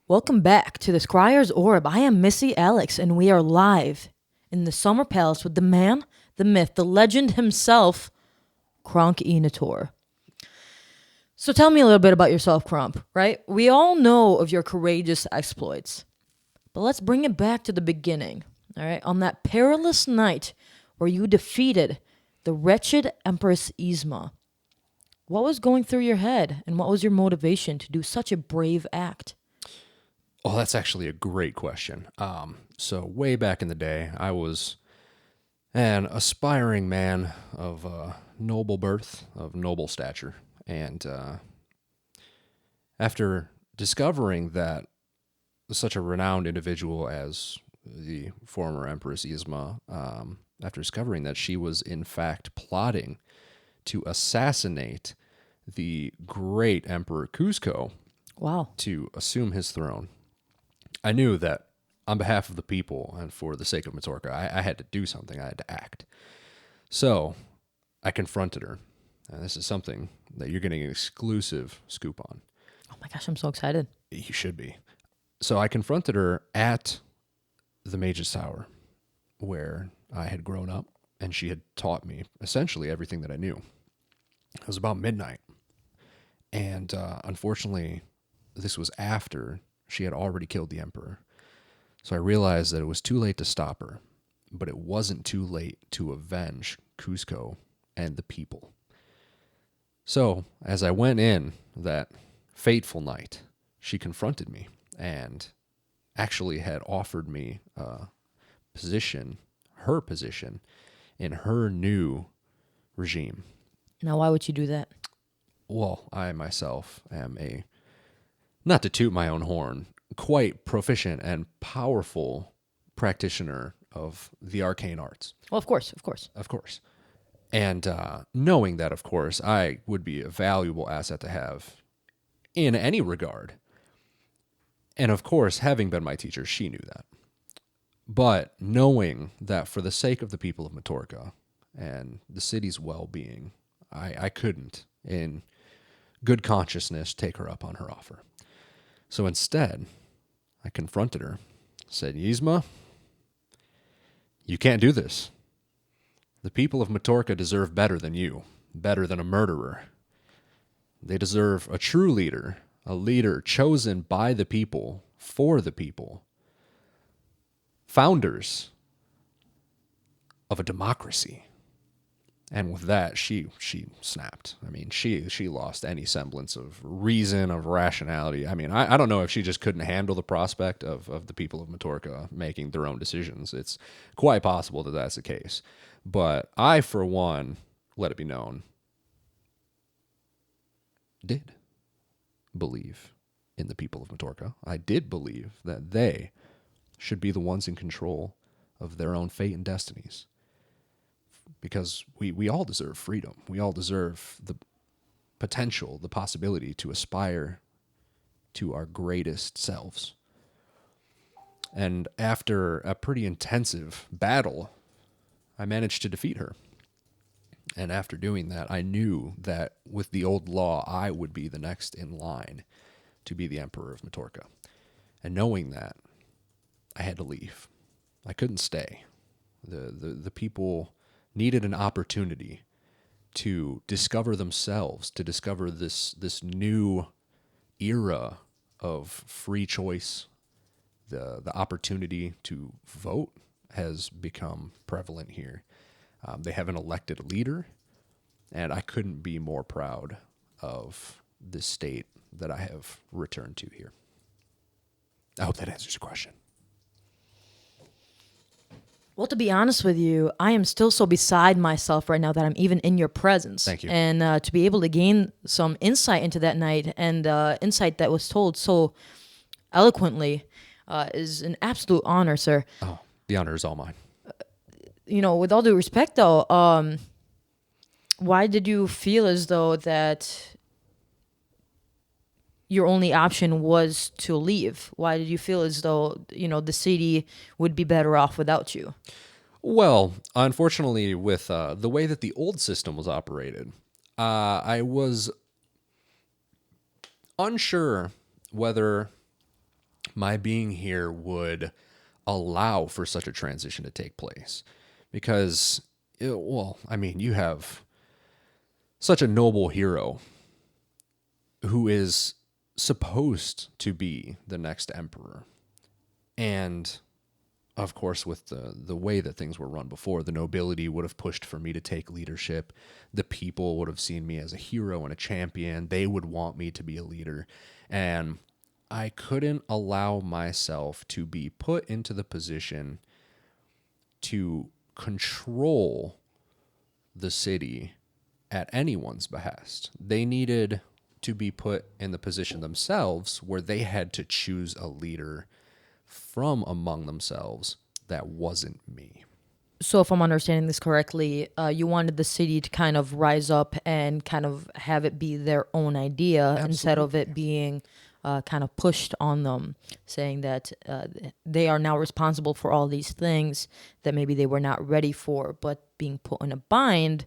Welcome back to the Scryer's Orb. I am Missy Alex, and we are live in the Summer Palace with the man, the myth, the legend himself, Kronk Inator. So tell me a little bit about yourself, Kronk, right? We all know of your courageous exploits, but let's bring it back to the beginning, all right? On that perilous night where you defeated the wretched Empress Yzma, what was going through your head, and what was your motivation to do such a brave act? Oh, that's actually a great question. So way back in the day, I was an aspiring man of noble birth, of noble stature, and after discovering that such a renowned individual as the former Empress Yzma, after discovering that she was in fact plotting to assassinate the great Emperor Cusco Wow. to assume his throne, I knew that on behalf of the people and for the sake of Matorka, I had to do something. I had to act. So I confronted her. And this is something that you're getting an exclusive scoop on. Oh my gosh, I'm so excited. You should be. So I confronted her at the Mage's Tower, where I had grown up, and she had taught me essentially everything that I knew. It was about midnight. And unfortunately, this was after she had already killed the Emperor. So I realized that it was too late to stop her, but it wasn't too late to avenge Cusco and the people. So as I went in that fateful night, she confronted me and actually had offered me a position, her position, in her new regime. Now, why would you do that? Well, I myself am a, not to toot my own horn, quite proficient and powerful practitioner of the arcane arts. Well, of course, of course. Of course. And knowing that, of course, I would be a valuable asset to have in any regard. And of course, having been my teacher, she knew that. But knowing that for the sake of the people of Matorka and the city's well-being, I couldn't, in good consciousness, take her up on her offer. So instead, I confronted her, said, Yzma, you can't do this. The people of Matorka deserve better than you, better than a murderer. They deserve a true leader, a leader chosen by the people, for the people, founders of a democracy. And with that, she snapped. I mean, she lost any semblance of reason, of rationality. I mean, I don't know if she just couldn't handle the prospect of the people of Matorka making their own decisions. It's quite possible that that's the case. But I, for one, let it be known, did believe in the people of Matorka. I did believe that they should be the ones in control of their own fate and destinies. Because we all deserve freedom. We all deserve the potential, the possibility to aspire to our greatest selves. And after a pretty intensive battle, I managed to defeat her. And after doing that, I knew that with the old law, I would be the next in line to be the Emperor of Matorka. And knowing that, I had to leave. I couldn't stay. The people needed an opportunity to discover themselves, to discover this new era of free choice. The opportunity to vote has become prevalent here. They have an elected leader, and I couldn't be more proud of the state that I have returned to here. I hope that answers your question. Well, to be honest with you, I am still so beside myself right now that I'm even in your presence. Thank you. And to be able to gain some insight into that night and insight that was told so eloquently is an absolute honor, sir. Oh, the honor is all mine. You know, with all due respect, though, why did you feel as though that your only option was to leave? Why did you feel as though, you know, the city would be better off without you? Well, unfortunately, with the way that the old system was operated, I was unsure whether my being here would allow for such a transition to take place. Because, well, I mean, you have such a noble hero who is supposed to be the next emperor. And of course, with the way that things were run before, the nobility would have pushed for me to take leadership. The people would have seen me as a hero and a champion. They would want me to be a leader. And I couldn't allow myself to be put into the position to control the city at anyone's behest. They needed to be put in the position themselves where they had to choose a leader from among themselves that wasn't me. So, if I'm understanding this correctly, you wanted the city to kind of rise up and kind of have it be their own idea instead of it being kind of pushed on them, saying that they are now responsible for all these things that maybe they were not ready for, but being put in a bind,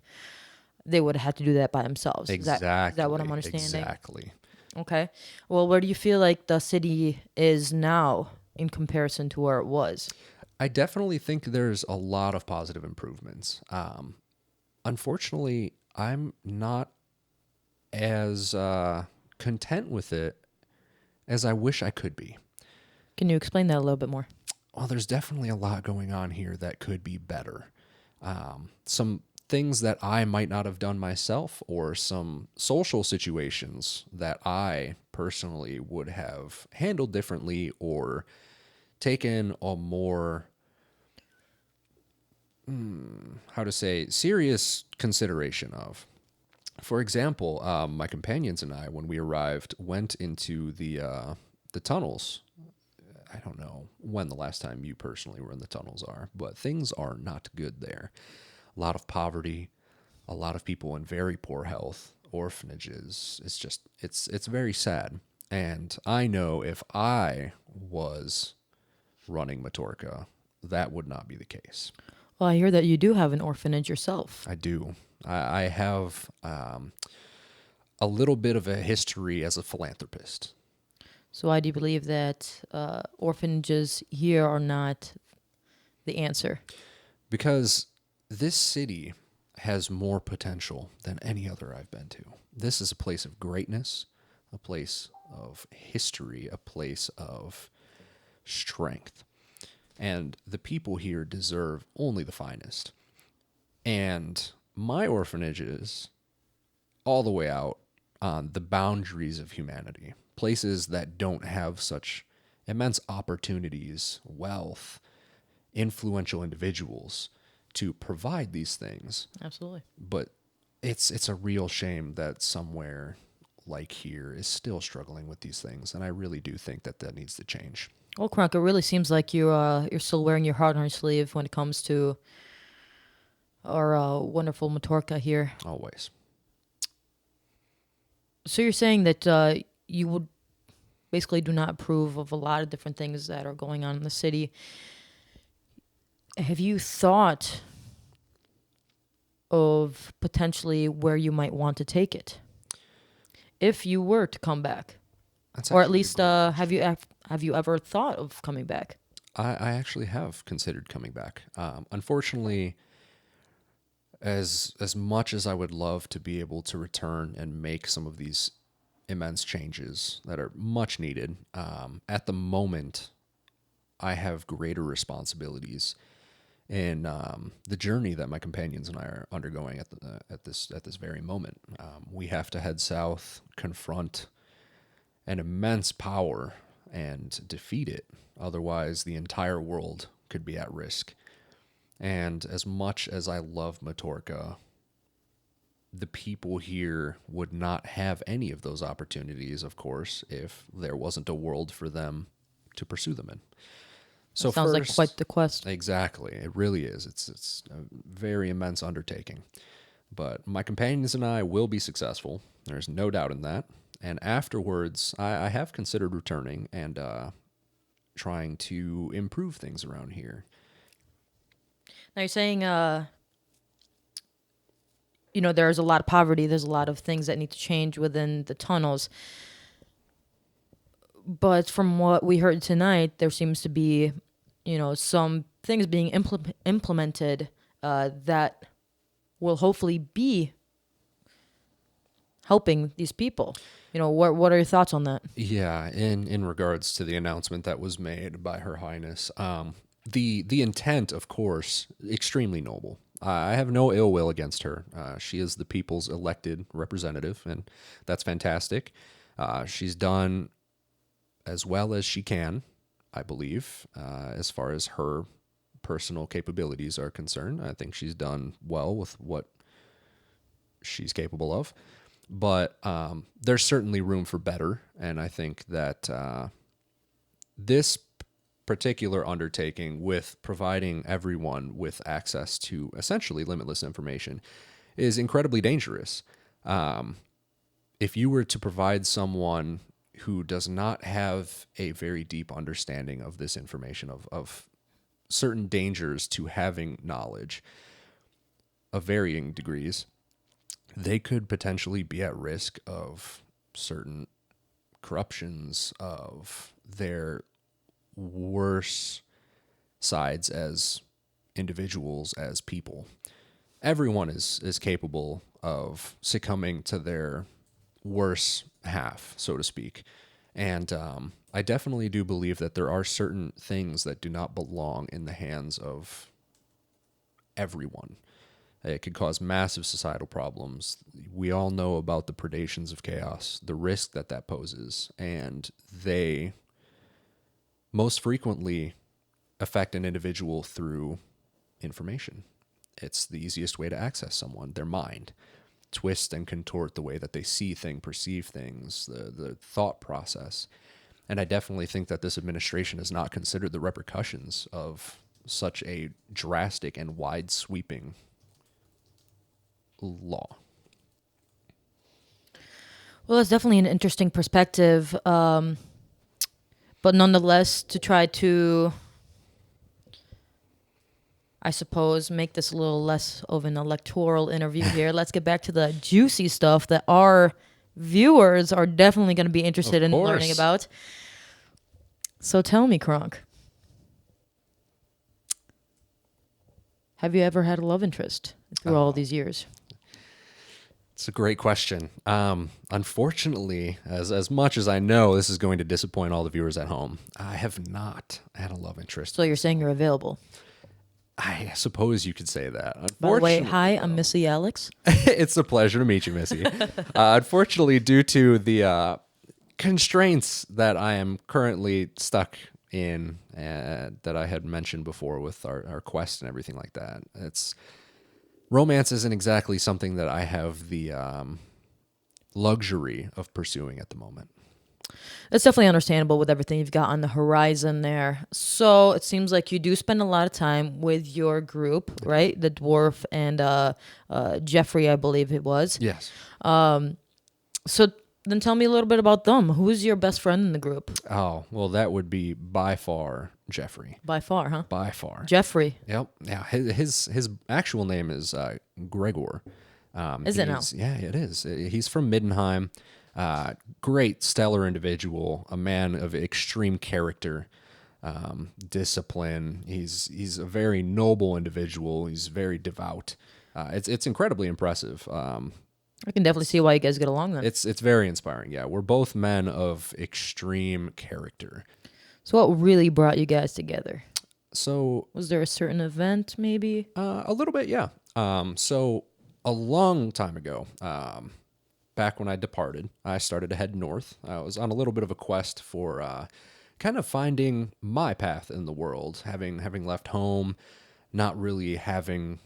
they would have had to do that by themselves. Exactly. Is that what I'm understanding? Exactly. Okay. Well, where do you feel like the city is now in comparison to where it was? I definitely think there's a lot of positive improvements. Unfortunately, I'm not as content with it as I wish I could be. Can you explain that a little bit more? Well, there's definitely a lot going on here that could be better. Some things that I might not have done myself, or some social situations that I personally would have handled differently or taken a more, serious consideration of. For example, my companions and I, when we arrived, went into the tunnels. I don't know when the last time you personally were in the tunnels are, but things are not good there. A lot of poverty, a lot of people in very poor health, orphanages. It's very sad. And I know if I was running Matorka, that would not be the case. Well, I hear that you do have an orphanage yourself. I do. I have a little bit of a history as a philanthropist. So I do believe that orphanages here are not the answer. Because this city has more potential than any other I've been to. This is a place of greatness, a place of history, a place of strength. And the people here deserve only the finest. And my orphanage is all the way out on the boundaries of humanity, places that don't have such immense opportunities, wealth, influential individuals to provide these things. Absolutely. But it's a real shame that somewhere like here is still struggling with these things, and I really do think that needs to change. Well, Kronk, it really seems like you're still wearing your heart on your sleeve when it comes to our wonderful Matorka here. Always. So you're saying that you would basically do not approve of a lot of different things that are going on in the city. Have you thought of potentially where you might want to take it if you were to come back? That's Or at actually least, a great have you ever thought of coming back? I actually have considered coming back. Unfortunately, as much as I would love to be able to return and make some of these immense changes that are much needed, at the moment, I have greater responsibilities in the journey that my companions and I are undergoing at this very moment. We have to head south, confront an immense power, and defeat it. Otherwise, the entire world could be at risk. And as much as I love Matorka, the people here would not have any of those opportunities, of course, if there wasn't a world for them to pursue them in. So Sounds like quite the quest. Exactly. It really is. It's a very immense undertaking. But my companions and I will be successful. There's no doubt in that. And afterwards, I have considered returning and trying to improve things around here. Now you're saying, there's a lot of poverty. There's a lot of things that need to change within the tunnels. But from what we heard tonight, there seems to be, some things being implemented that will hopefully be helping these people. What are your thoughts on that? Yeah, in regards to the announcement that was made by Her Highness, the intent, of course, extremely noble. I have no ill will against her. She is the people's elected representative, and that's fantastic. She's done as well as she can, I believe, as far as her personal capabilities are concerned. I think she's done well with what she's capable of. But there's certainly room for better, and I think that this particular undertaking with providing everyone with access to essentially limitless information is incredibly dangerous. If you were to provide someone who does not have a very deep understanding of this information, of certain dangers to having knowledge of varying degrees, they could potentially be at risk of certain corruptions of their worse sides as individuals, as people. Everyone is capable of succumbing to their worse half, so to speak. And I definitely do believe that there are certain things that do not belong in the hands of everyone. It could cause massive societal problems. We all know about the predations of chaos, the risk that that poses, and they most frequently affect an individual through information. It's the easiest way to access someone, their mind, twist and contort the way that they see things, perceive things, the thought process. And I definitely think that this administration has not considered the repercussions of such a drastic and wide sweeping law. Well, it's definitely an interesting perspective, but nonetheless, to try to, I suppose, make this a little less of an electoral interview here, let's get back to the juicy stuff that our viewers are definitely going to be interested in learning about. So tell me, Kronk, have you ever had a love interest through all these years? It's a great question. Unfortunately, as much as I know this is going to disappoint all the viewers at home, I have not had a love interest. So you're saying you're available? I suppose you could say that. By the way, hi, I'm Missy Alex. It's a pleasure to meet you, Missy. Unfortunately, due to the constraints that I am currently stuck in, that I had mentioned before with our quest and everything like that, romance isn't exactly something that I have the luxury of pursuing at the moment. It's definitely understandable with everything you've got on the horizon there. So it seems like you do spend a lot of time with your group, right? The dwarf and Jeffrey, I believe it was. Yes. So then tell me a little bit about them. Who's your best friend in the group? Oh, well, that would be by far Jeffrey. By far, huh? By far. Jeffrey. Yep. Yeah. His actual name is Gregor. Is it now? Yeah, it is. He's from Middenheim. Great, stellar individual. A man of extreme character, discipline. He's a very noble individual. He's very devout. It's incredibly impressive. I can definitely see why you guys get along then. It's very inspiring. Yeah, we're both men of extreme character. So what really brought you guys together? So was there a certain event maybe? A little bit, yeah. So a long time ago, back when I departed, I started to head north. I was on a little bit of a quest for kind of finding my path in the world, having left home, not really having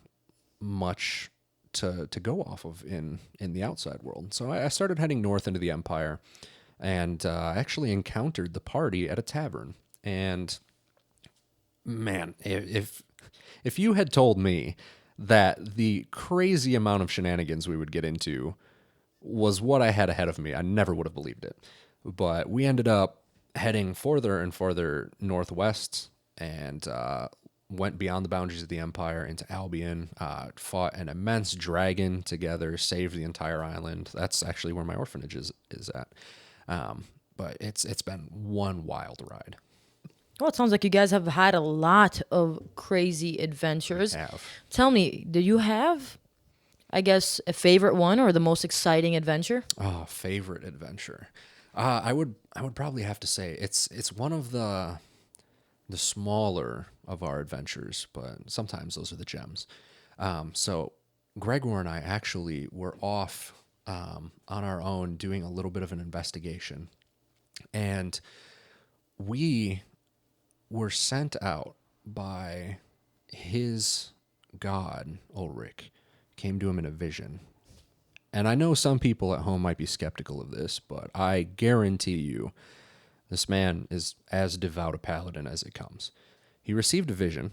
much to go off of in the outside world. So I started heading north into the Empire, and I actually encountered the party at a tavern. And man, if you had told me that the crazy amount of shenanigans we would get into was what I had ahead of me, I never would have believed it. But we ended up heading further and further northwest, and went beyond the boundaries of the Empire into Albion, fought an immense dragon together, saved the entire island. That's actually where my orphanage is at. but it's been one wild ride. Well, it sounds like you guys have had a lot of crazy adventures. Have. Tell me, do you have, I guess, a favorite one or the most exciting adventure? Oh, favorite adventure. I would probably have to say it's one of the smaller of our adventures, but sometimes those are the gems. So Gregor and I actually were off on our own doing a little bit of an investigation, and we were sent out by his god, Ulrich, came to him in a vision. And I know some people at home might be skeptical of this, but I guarantee you this man is as devout a paladin as it comes. He received a vision,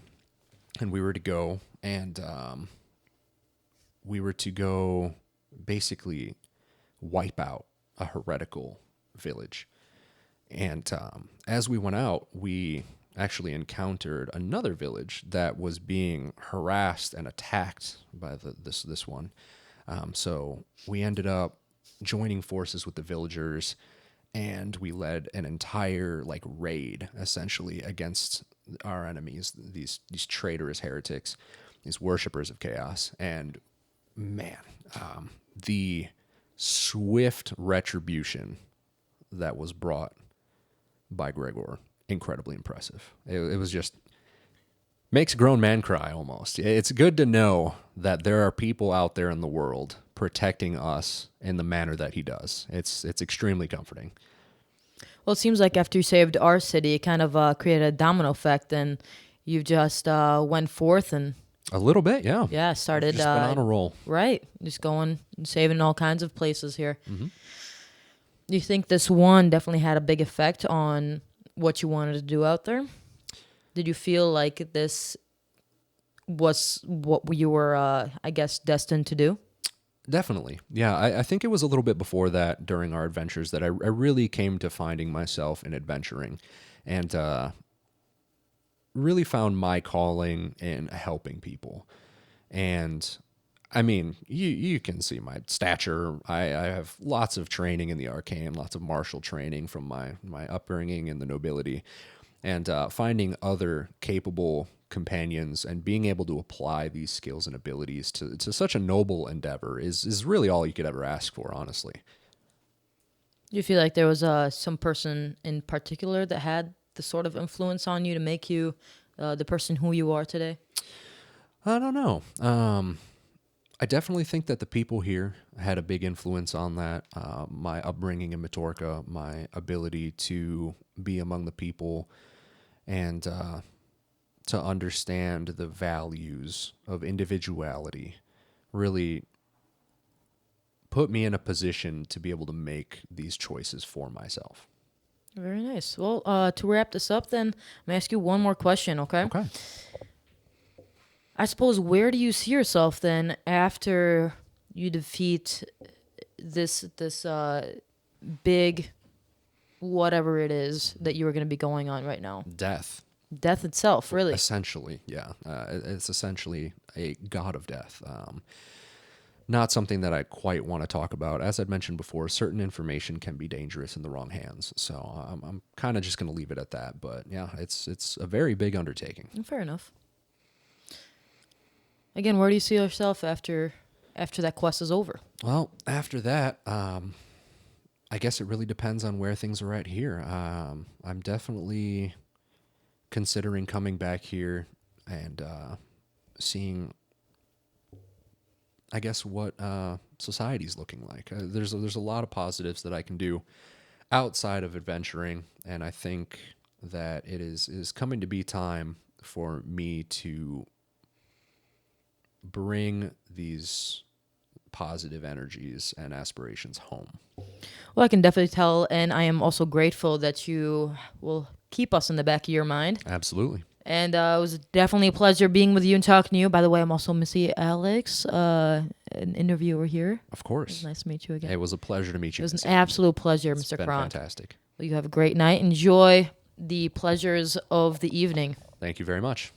and we were to go basically wipe out a heretical village. And as we went out, we actually encountered another village that was being harassed and attacked by this one. So we ended up joining forces with the villagers, and we led an entire raid essentially against our enemies, these traitorous heretics, these worshippers of chaos. And man, the swift retribution that was brought by Gregor, incredibly impressive. It was just makes a grown man cry almost. It's good to know that there are people out there in the world protecting us in the manner that he does. It's extremely comforting. Well, it seems like after you saved our city, it kind of created a domino effect, and you just went forth and A little bit, yeah. yeah, started Just been on a roll. right, just going and saving all kinds of places here. Mm-hmm. Do you think this one definitely had a big effect on what you wanted to do out there? Did you feel like this was what you were, I guess, destined to do? Definitely. Yeah, I think it was a little bit before that during our adventures that I really came to finding myself in adventuring, and really found my calling in helping people. And I mean, you can see my stature. I have lots of training in the arcane, lots of martial training from my upbringing in the nobility, and finding other capable companions and being able to apply these skills and abilities to such a noble endeavor is really all you could ever ask for, honestly. Do you feel like there was some person in particular that had the sort of influence on you to make you the person who you are today? I don't know. I definitely think that the people here had a big influence on that. My upbringing in Majorca, my ability to be among the people, and to understand the values of individuality really put me in a position to be able to make these choices for myself. Very nice. Well, to wrap this up, then, I'm going to ask you one more question, okay? Okay. I suppose, where do you see yourself then after you defeat this big whatever it is that you are going to be going on right now? Death. Death itself, really. Essentially, yeah. It's essentially a god of death. Not something that I quite want to talk about. As I'd mentioned before, certain information can be dangerous in the wrong hands. So I'm kind of just going to leave it at that. But yeah, it's a very big undertaking. Fair enough. Again, where do you see yourself after that quest is over? Well, after that, I guess it really depends on where things are at here. I'm definitely considering coming back here and seeing, I guess, what society's looking like. There's a lot of positives that I can do outside of adventuring, and I think that it is coming to be time for me to bring these positive energies and aspirations home. Well, I can definitely tell, and I am also grateful that you will keep us in the back of your mind. Absolutely. And it was definitely a pleasure being with you and talking to you. By the way, I'm also Missy Alex, an interviewer here. Of course. Nice to meet you again. It was a pleasure to meet you. It was an absolute pleasure, It's Mr. been Kronk. fantastic. Well, you have a great night. Enjoy the pleasures of the evening. Thank you very much.